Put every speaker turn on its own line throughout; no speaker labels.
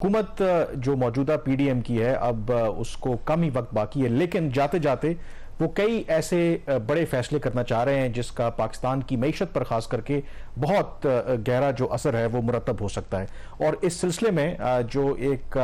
हुकूमत जो मौजूदा पीडीएम की है अब उसको कम ही वक्त बाकी है, लेकिन जाते जाते वो कई ऐसे बड़े फैसले करना चाह रहे हैं जिसका पाकिस्तान की मईशत पर खास करके बहुत गहरा जो असर है वो मुरतब हो सकता है। और इस सिलसिले में जो एक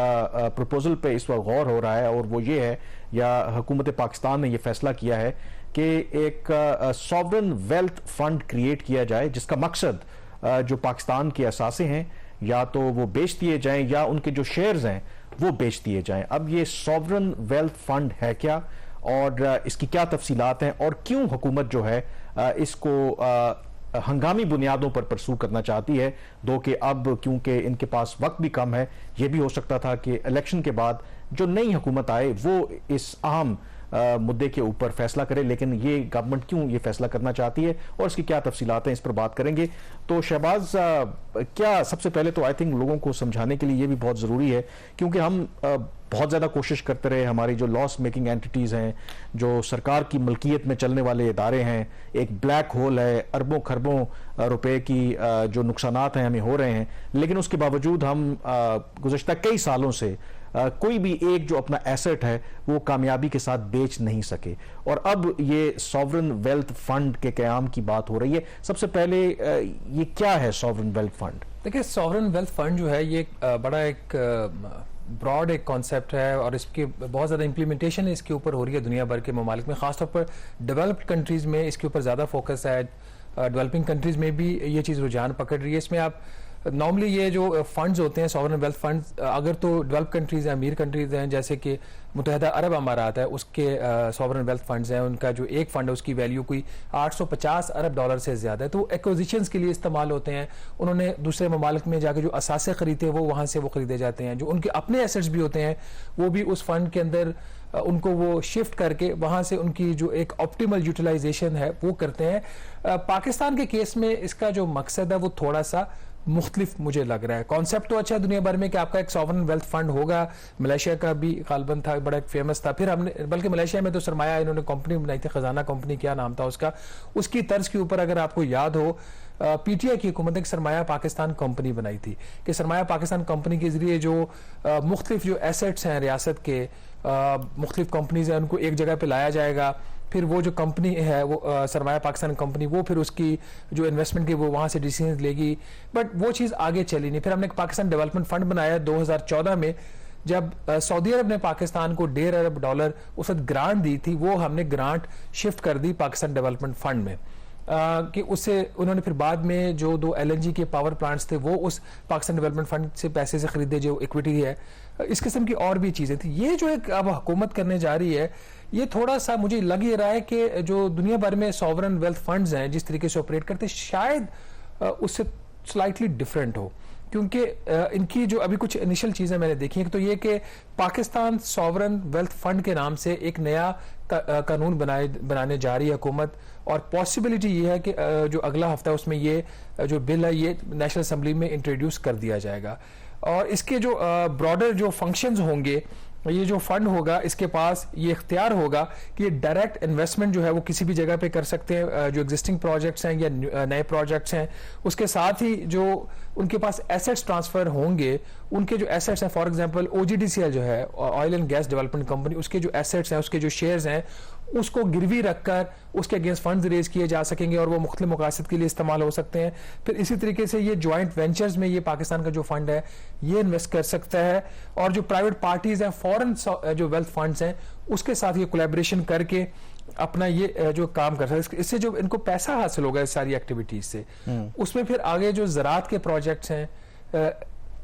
प्रपोजल पे इस वक्त गौर हो रहा है और वो ये है, या हुकूमत पाकिस्तान ने ये फैसला किया है कि एक सॉवरन वेल्थ फंड क्रिएट किया जाए जिसका मकसद जो पाकिस्तान के असासे हैं या तो वो बेच दिए जाएं या उनके जो शेयर्स हैं वो बेच दिए जाएं। अब ये सॉवरन वेल्थ फंड है क्या और इसकी क्या तफसीलात हैं और क्यों हुकूमत जो है इसको हंगामी बुनियादों पर परसू करना चाहती है, दो कि अब क्योंकि इनके पास वक्त भी कम है, ये भी हो सकता था कि इलेक्शन के बाद जो नई हुकूमत आए वो इस अहम मुद्दे के ऊपर फैसला करे, लेकिन ये गवर्नमेंट क्यों ये फैसला करना चाहती है और इसकी क्या तफसीलात हैं, इस पर बात करेंगे। तो शहबाज, क्या सबसे पहले तो आई थिंक लोगों को समझाने के लिए ये भी बहुत ज़रूरी है क्योंकि हम बहुत ज़्यादा कोशिश करते रहे, हमारी जो लॉस मेकिंग एंटिटीज़ हैं, जो सरकार की मलकियत में चलने वाले इदारे हैं, एक ब्लैक होल है, अरबों खरबों रुपए की जो नुकसानात हैं हमें हो रहे हैं, लेकिन उसके बावजूद हम गुज़श्ता कई सालों से कोई भी एक जो अपना एसेट है वो कामयाबी के साथ बेच नहीं सके और अब ये सॉवरन वेल्थ फंड के क़याम की बात हो रही है। सबसे पहले ये क्या है सॉवरन वेल्थ फंड?
देखिए, सॉवरन वेल्थ फंड जो है ये बड़ा एक ब्रॉड एक कॉन्सेप्ट है और इसकी बहुत ज़्यादा इम्प्लीमेंटेशन इसके ऊपर हो रही है दुनिया भर के ममालिक में, ख़ासतौर पर डेवलप्ड कंट्रीज़ में इसके ऊपर ज़्यादा फोकस है। डेवलपिंग कंट्रीज़ में भी ये चीज़ रुझान पकड़ रही है। इसमें आप नॉर्मली ये जो फंड्स होते हैं सॉवरन वेल्थ फंड्स, अगर तो डेवलप कंट्रीज़ हैं, अमीर कंट्रीज़ हैं जैसे कि मुत्तहिदा अरब अमारात है, उसके सॉवरन वेल्थ फंड्स हैं, उनका जो एक फंड है उसकी वैल्यू कोई 850 अरब डॉलर से ज़्यादा है, तो वो एक्विजिशंस के लिए इस्तेमाल होते हैं। उन्होंने दूसरे ममालिक में जाके जो असासे खरीदे वो वहाँ से वो खरीदे जाते हैं। जो उनके अपने एसेट्स भी होते हैं वो भी उस फंड के अंदर उनको वो शिफ्ट करके वहाँ से उनकी जो एक ऑप्टिमल यूटिलाइजेशन है वो करते हैं। पाकिस्तान के केस में इसका जो मकसद है वो थोड़ा सा मुख्तलिफ मुझे लग रहा है। कॉन्सेप्ट तो अच्छा है दुनिया भर में कि आपका एक सॉवरन वेल्थ फंड होगा, मलेशिया का भी गालबन था, बड़ा एक फेमस था। फिर हमने बल्कि मलेशिया में तो सरमाया इन्होंने कंपनी बनाई थी, खजाना कंपनी क्या नाम था उसका, उसकी तर्ज के ऊपर अगर आपको याद हो पीटीआई की हुकूमत ने एक सरमाया पाकिस्तान कंपनी बनाई थी कि सरमाया पाकिस्तान कंपनी के जरिए जो मुख्तलिफ जो एसेट्स हैं रियासत के, मुख्तलिफ कंपनीज हैं, उनको एक जगह पे लाया जाएगा। फिर वो जो कंपनी है वो सरमाया पाकिस्तान कंपनी वो फिर उसकी जो इन्वेस्टमेंट की वो वहाँ से डिसीजन लेगी, बट वो चीज़ आगे चली नहीं। फिर हमने एक पाकिस्तान डेवलपमेंट फंड बनाया 2014 में, जब सऊदी अरब ने पाकिस्तान को $1.5 अरब उस वक्त ग्रांट दी थी, वो हमने ग्रांट शिफ्ट कर दी पाकिस्तान डेवलपमेंट फंड में। कि उससे उन्होंने फिर बाद में जो 2 LNG के पावर प्लांट्स थे वो उस पाकिस्तान डेवलपमेंट फंड से पैसे से खरीदे, जो इक्विटी है, इस किस्म की और भी चीज़ें थी। ये जो एक अब हुकूमत करने जा रही है ये थोड़ा सा मुझे लग ही रहा है कि जो दुनिया भर में सॉवरन वेल्थ फंड्स हैं जिस तरीके से ऑपरेट करते हैं शायद उससे स्लाइटली डिफरेंट हो, क्योंकि इनकी जो अभी कुछ इनिशियल चीज़ें मैंने देखी हैं तो ये कि पाकिस्तान सॉवरन वेल्थ फंड के नाम से एक नया कानून बनाने जा रही है हुकूमत, और पॉसिबिलिटी ये है कि जो अगला हफ्ता है उसमें ये जो बिल है ये नेशनल असम्बली में इंट्रोड्यूस कर दिया जाएगा। और इसके जो ब्रॉडर जो फंक्शंस होंगे, ये जो फंड होगा इसके पास ये इख्तियार होगा कि ये डायरेक्ट इन्वेस्टमेंट जो है वो किसी भी जगह पे कर सकते हैं, जो एग्जिस्टिंग प्रोजेक्ट्स हैं या नए प्रोजेक्ट्स हैं। उसके साथ ही जो उनके पास एसेट्स ट्रांसफर होंगे, उनके जो एसेट्स हैं, फॉर एग्जांपल OGDCL जो है oil and gas development company, उसके जो एसेट्स हैं, उसके जो शेयर्स हैं, उसको गिरवी रखकर उसके अगेंस्ट फंड्स रेज किए जा सकेंगे और वो मुख्तलिफ मकासद के लिए इस्तेमाल हो सकते हैं। फिर इसी तरीके से ये जॉइंट वेंचर्स में ये पाकिस्तान का जो फंड है ये इन्वेस्ट कर सकता है, और जो प्राइवेट पार्टीज हैं, फॉरेन जो वेल्थ फंड्स हैं, उसके साथ ये कोलैबोरेशन करके अपना ये जो काम कर सकते हैं। इससे जो इनको पैसा हासिल होगा इस सारी एक्टिविटीज से, उसमें फिर आगे जो ज़राअत के प्रोजेक्ट्स हैं,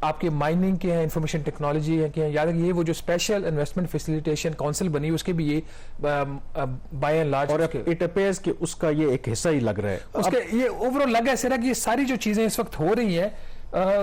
आपके माइनिंग के हैं, इंफॉर्मेशन टेक्नोलॉजी है के हैं, याद ये वो जो स्पेशल इन्वेस्टमेंट फैसिलिटेशन काउंसिल बनी उसके भी ये बाय एंड लार्ज, और
इट अपीयर्स कि उसका ये एक हिस्सा ही लग रहा है
उसके। ये ओवरऑल लगा ऐसा कि ये सारी जो चीजें इस वक्त हो रही हैं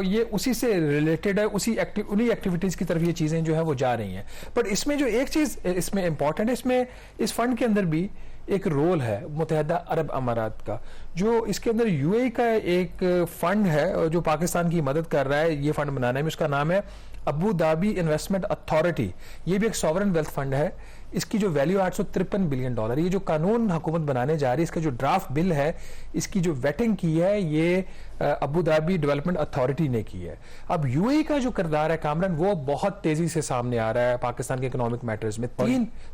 ये उसी से रिलेटेड है, उन्हीं एक्टिविटीज की तरफ ये चीजें जो है वो जा रही हैं। बट इसमें जो एक चीज इसमें इंपॉर्टेंट है, इसमें इस फंड के अंदर भी एक रोल है मुत्तहिदा अरब अमारात का, जो इसके अंदर UAE का एक फंड है जो पाकिस्तान की मदद कर रहा है ये फंड बनाने में। उसका नाम है अबू धाबी इन्वेस्टमेंट अथॉरिटी, ये भी एक सॉवरन वेल्थ फंड है। इसकी जो वैल्यू $853 बिलियन, ये जो कानून हुकूमत बनाने जा रही है, इसका जो ड्राफ्ट बिल है, इसकी जो वेटिंग की है ये अबू धाबी डेवलपमेंट अथॉरिटी ने की है। अब यूएई का जो किरदार है कामरान, वो बहुत तेजी से सामने आ रहा है पाकिस्तान के इकोनॉमिक मैटर्स में।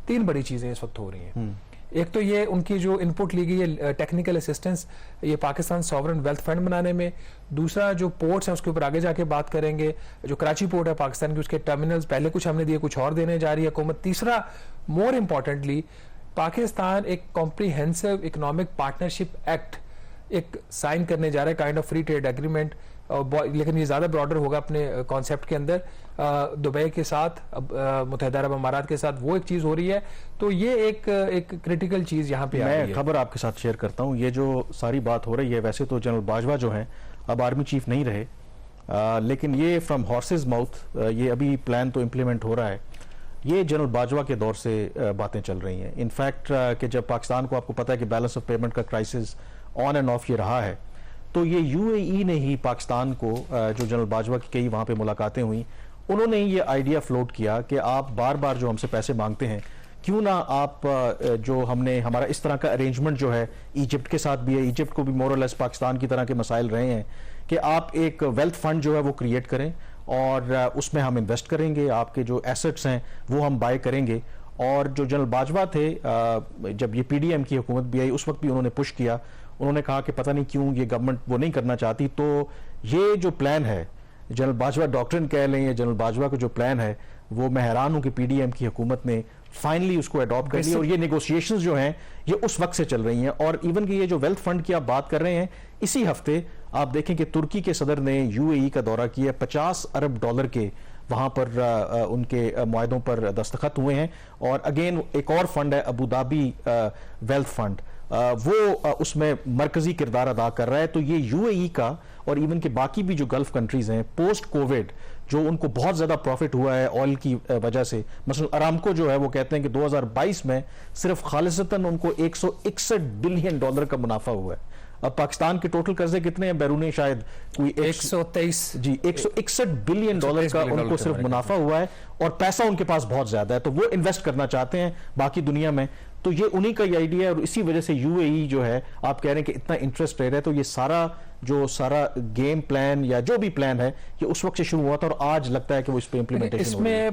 तीन बड़ी चीजें इस वक्त हो रही हैं। एक तो ये उनकी जो इनपुट ली गई है टेक्निकल असिस्टेंस, ये पाकिस्तान सॉवरन वेल्थ फंड बनाने में। दूसरा जो पोर्ट्स हैं उसके ऊपर आगे जाके बात करेंगे, जो कराची पोर्ट है पाकिस्तान की, उसके टर्मिनल्स पहले कुछ हमने दिए, कुछ और देने जा रही है हुकूमत। तीसरा मोर इम्पॉर्टेंटली, पाकिस्तान एक कॉम्प्रीहेंसिव इकोनॉमिक पार्टनरशिप एक्ट एक साइन करने जा रहा है, kind of free trade agreement, लेकिन ये ज्यादा ब्रॉडर होगा अपने कॉन्सेप्ट के अंदर। दुबई के साथ, मुत्तहिदा अरब अमारात के साथ वो एक चीज हो रही है। तो ये एक क्रिटिकल चीज यहाँ पे आ रही है।
मैं खबर आपके साथ शेयर करता हूँ। ये जो सारी बात हो रही है, वैसे तो जनरल बाजवा जो हैं अब आर्मी चीफ नहीं रहे, लेकिन ये फ्रॉम हॉर्सेज माउथ ये अभी प्लान तो इम्प्लीमेंट हो रहा है। ये जनरल बाजवा के दौर से बातें चल रही हैं। इनफैक्ट कि जब पाकिस्तान को, आपको पता है कि बैलेंस ऑफ पेमेंट का क्राइसिस ऑन एंड ऑफ ये रहा है, तो ये यूएई ने ही पाकिस्तान को, जो जनरल बाजवा की कई वहाँ पे मुलाकातें हुई, उन्होंने ही ये आइडिया फ्लोट किया कि आप बार बार जो हमसे पैसे मांगते हैं, क्यों ना आप जो हमने हमारा इस तरह का अरेंजमेंट जो है, इजिप्ट के साथ भी है, इजिप्ट को भी मोर और लेस पाकिस्तान की तरह के मसाइल रहे हैं, कि आप एक वेल्थ फंड जो है वो क्रिएट करें और उसमें हम इन्वेस्ट करेंगे, आपके जो एसेट्स हैं वो हम बाय करेंगे। और जो जनरल बाजवा थे, जब ये पीडीएम की हुकूमत भी आई, उस वक्त भी उन्होंने पुश किया। उन्होंने कहा कि पता नहीं क्यों ये गवर्नमेंट वो नहीं करना चाहती। तो ये जो प्लान है, जनरल बाजवा डॉक्ट्रिन कह लें, या जनरल बाजवा का जो प्लान है, वो मैं हैरान हूं कि पीडीएम की हुकूमत ने फाइनली उसको अडॉप्ट कर लिया। और ये नेगोशिएशंस जो हैं ये उस वक्त से चल रही हैं। और इवन कि ये जो वेल्थ फंड की आप बात कर रहे हैं, इसी हफ्ते आप देखें कि तुर्की के सदर ने यूएई का दौरा किया, $50 अरब के वहां पर उनके मुआहदों पर दस्तखत हुए हैं। और अगेन एक और फंड है अबू धाबी वेल्थ फंड, वो उसमें मरकजी किरदार अदा कर रहा है। तो ये यूएई का और इवन के बाकी भी जो गल्फ कंट्रीज हैं, पोस्ट कोविड जो उनको बहुत ज्यादा प्रॉफिट हुआ है ऑयल की वजह से, मसलन अरामको जो है वो कहते हैं कि 2022 में सिर्फ खालिसतन उनको $161 बिलियन का मुनाफा हुआ है। अब पाकिस्तान के टोटल कर्जे कितने हैं बैरूनी, शायद कोई
123
जी, $161 बिलियन का उनको सिर्फ मुनाफा हुआ है, और पैसा उनके पास बहुत ज्यादा है, तो वो इन्वेस्ट करना चाहते हैं बाकी दुनिया में। तो ये उन्हीं का ही आइडिया है, और इसी वजह से यूएई जो है, आप कह रहे हैं कि इतना इंटरेस्ट रेट है, तो ये सारा गेम प्लान या जो भी प्लान है, ये उस वक्त से शुरू हुआ था और आज लगता है कि वो इस पे इम्प्लीमेंटेशन
इसमें